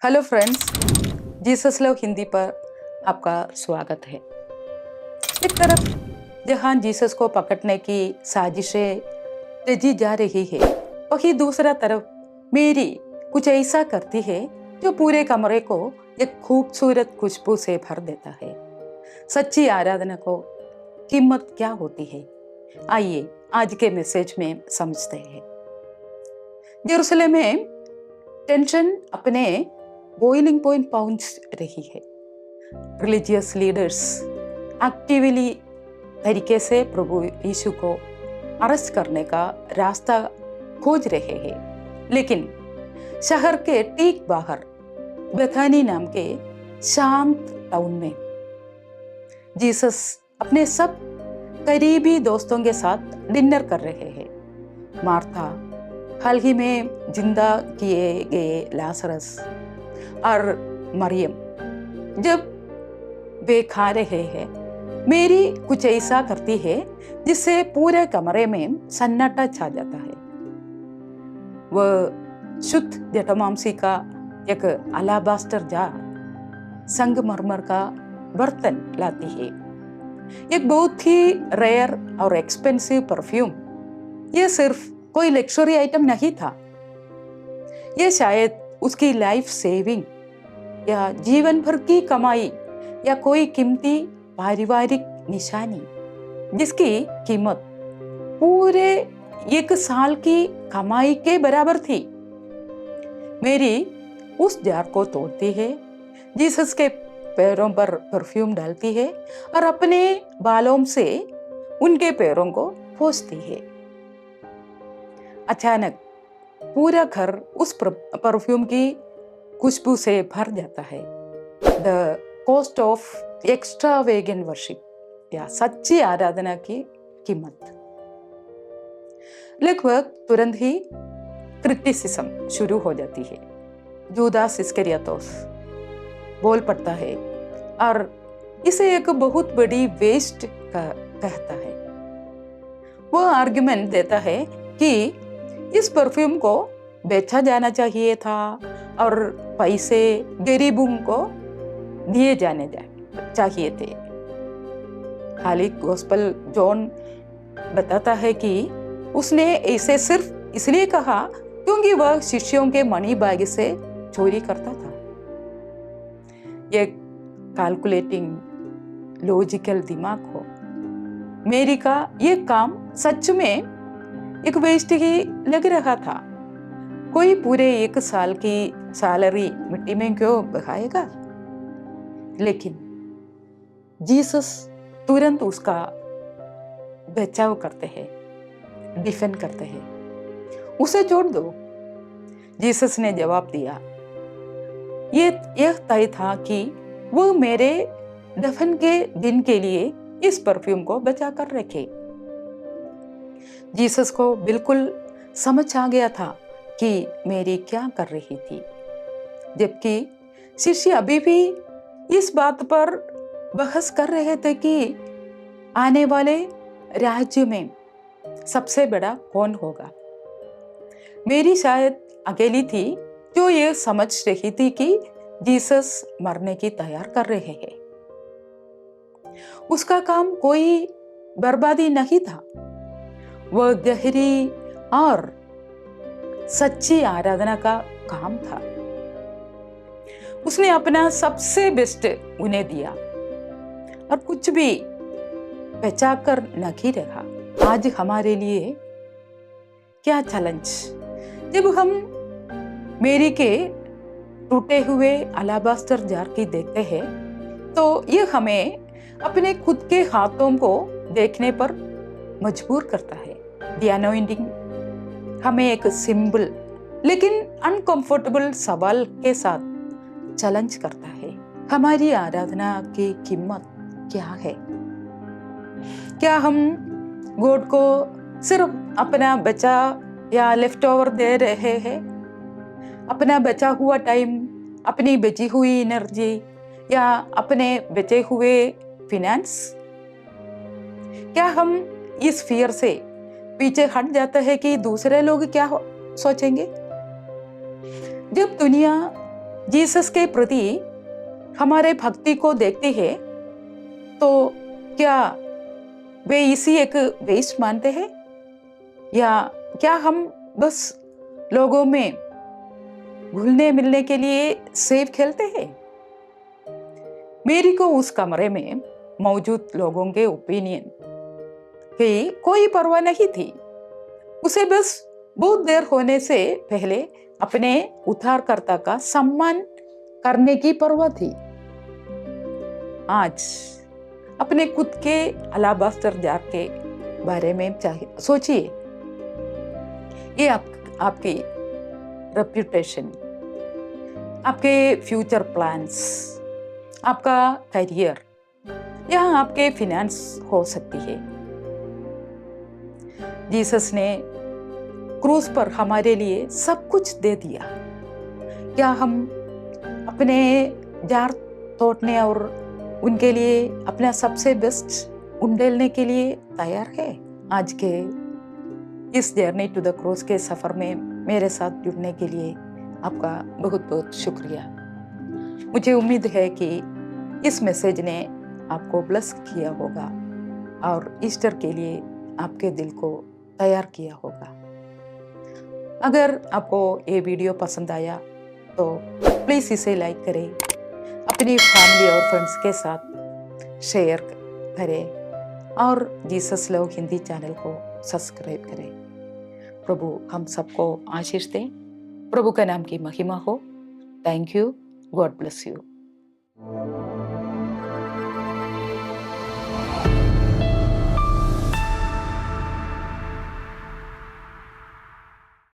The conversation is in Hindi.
Hello friends, Jesus love Hindi पर आपका स्वागत है। एक तरफ जहां जीसस को पकड़ने की साजिशें रची जा रही है, वहीं दूसरा तरफ मेरी कुछ ऐसा करती है जो पूरे कमरे को एक खूबसूरत खुशबू से भर देता है। सच्ची आराधना को कीमत क्या होती है, आइए आज के मैसेज में समझते हैं। यरूशलेम में टेंशन अपने बॉइलिंग पॉइंट पहुंच रही है। रिलीजियस लीडर्स एक्टिवली तरीके से प्रभु यीशु को अरेस्ट करने का रास्ता खोज रहे हैं, लेकिन शहर के ठीक बाहर बेथानी नाम के शांत टाउन में जीसस अपने सब करीबी दोस्तों के साथ डिनर कर रहे हैं। मार्था, हाल ही में जिंदा किए गए लाजरस और मरियम, जब वे खा रहे हैं, मेरी कुछ ऐसा करती है जिससे पूरे कमरे में सन्नाटा छा जाता है। वह शुद्ध जटामांसी का एक अलाबास्टर जार संगमरमर का बर्तन लाती है। एक बहुत ही रेयर और एक्सपेंसिव परफ्यूम। यह सिर्फ कोई लग्जरी आइटम नहीं था, यह शायद उसकी लाइफ सेविंग या जीवन भर की कमाई या कोई कीमती पारिवारिक निशानी जिसकी कीमत पूरे 1 साल की कमाई के बराबर थी। मेरी उस जार को तोड़ती है, जीसस के पैरों पर परफ्यूम डालती है और अपने बालों से उनके पैरों को पोंछती है। अचानक पूरा घर उस परफ्यूम की खुशबू से भर जाता है। The cost of extravagant worship या सच्ची आराधना की कीमत। लगभग तुरंत ही क्रिटिसिज्म शुरू हो जाती है। जूदास इस्करियोतस बोल पड़ता है और इसे एक बहुत बड़ी वेस्ट कहता है। वह आर्गुमेंट देता है कि इस परफ्यूम को बेचा जाना चाहिए था और पैसे गरीबों को दिए जाने चाहिए थे। हाली गॉस्पेल जॉन बताता है कि उसने ऐसे सिर्फ इसलिए कहा क्योंकि वह शिष्यों के मनी बैग से चोरी करता था। यह कैलकुलेटिंग लॉजिकल दिमाग हो। मेरी का यह काम सच में एक वेस्ट ही लग रहा था। कोई पूरे 1 साल की सैलरी मिट्टी में क्यों बहाएगा? लेकिन जीसस तुरंत उसका बचाव करते हैं, डिफेंड करते हैं। उसे छोड़ दो। जीसस ने जवाब दिया, यह तय था कि वो मेरे दफन के दिन के लिए इस परफ्यूम को बचा कर रखे। जीसस को बिल्कुल समझ आ गया था कि मेरी क्या कर रही थी, जबकि शिष्य अभी भी इस बात पर बहस कर रहे थे कि आने वाले राज्य में सबसे बड़ा कौन होगा। मेरी शायद अकेली थी जो ये समझ रही थी कि जीसस मरने की तैयार कर रहे हैं। उसका काम कोई बर्बादी नहीं था, वह गहरी और सच्ची आराधना का काम था। उसने अपना सबसे बेस्ट उन्हें दिया और कुछ भी बचाकर नहीं रखा। आज हमारे लिए क्या चैलेंज, जब हम मेरी के टूटे हुए अलाबास्टर जार की देखते हैं, तो यह हमें अपने खुद के हाथों को देखने पर मजबूर करता है। द अनॉइंटिंग हमें एक सिंपल लेकिन अनकंफर्टेबल सवाल के साथ चैलेंज करता है। हमारी आराधना की कीमत क्या है? क्या हम गॉड को सिर्फ अपना बचा या लेफ्ट ओवर दे रहे हैं? अपना बचा हुआ टाइम, अपनी बची हुई एनर्जी या अपने बचे हुए फिनेंस? क्या हम इस फियर से पीछे हट जाता है कि दूसरे लोग क्या सोचेंगे? जब दुनिया जीसस के प्रति हमारे भक्ति को देखते हैं तो क्या वे इसी एक वेस्ट मानते हैं, या क्या हम बस लोगों में घुलने मिलने के लिए सेव खेलते हैं? मेरी को उस कमरे में मौजूद लोगों के ओपिनियन की कोई परवाह नहीं थी। उसे बस बहुत देर होने से पहले अपने उद्धारकर्ता का सम्मान करने की परवाह थी। आज अपने खुद के अलाबास्टर जार के बारे में सोचिए। ये आपकी रेप्यूटेशन, आपके फ्यूचर प्लान्स, आपका करियर, यहाँ आपके फिनेंस हो सकती है। जीसस ने क्रूस पर हमारे लिए सब कुछ दे दिया। क्या हम अपने जार तोड़ने और उनके लिए अपना सबसे बेस्ट उंडेलने के लिए तैयार है? आज के इस जर्नी टू द क्रॉस के सफर में मेरे साथ जुड़ने के लिए आपका बहुत बहुत शुक्रिया। मुझे उम्मीद है कि इस मैसेज ने आपको ब्लेस किया होगा और ईस्टर के लिए आपके दिल को तैयार किया होगा। अगर आपको ये वीडियो पसंद आया तो प्लीज़ इसे लाइक करें, अपनी फैमिली और फ्रेंड्स के साथ शेयर करें और जीसस लव हिंदी चैनल को सब्सक्राइब करें। प्रभु हम सबको आशीष दें। प्रभु का नाम की महिमा हो। Thank you. God bless you.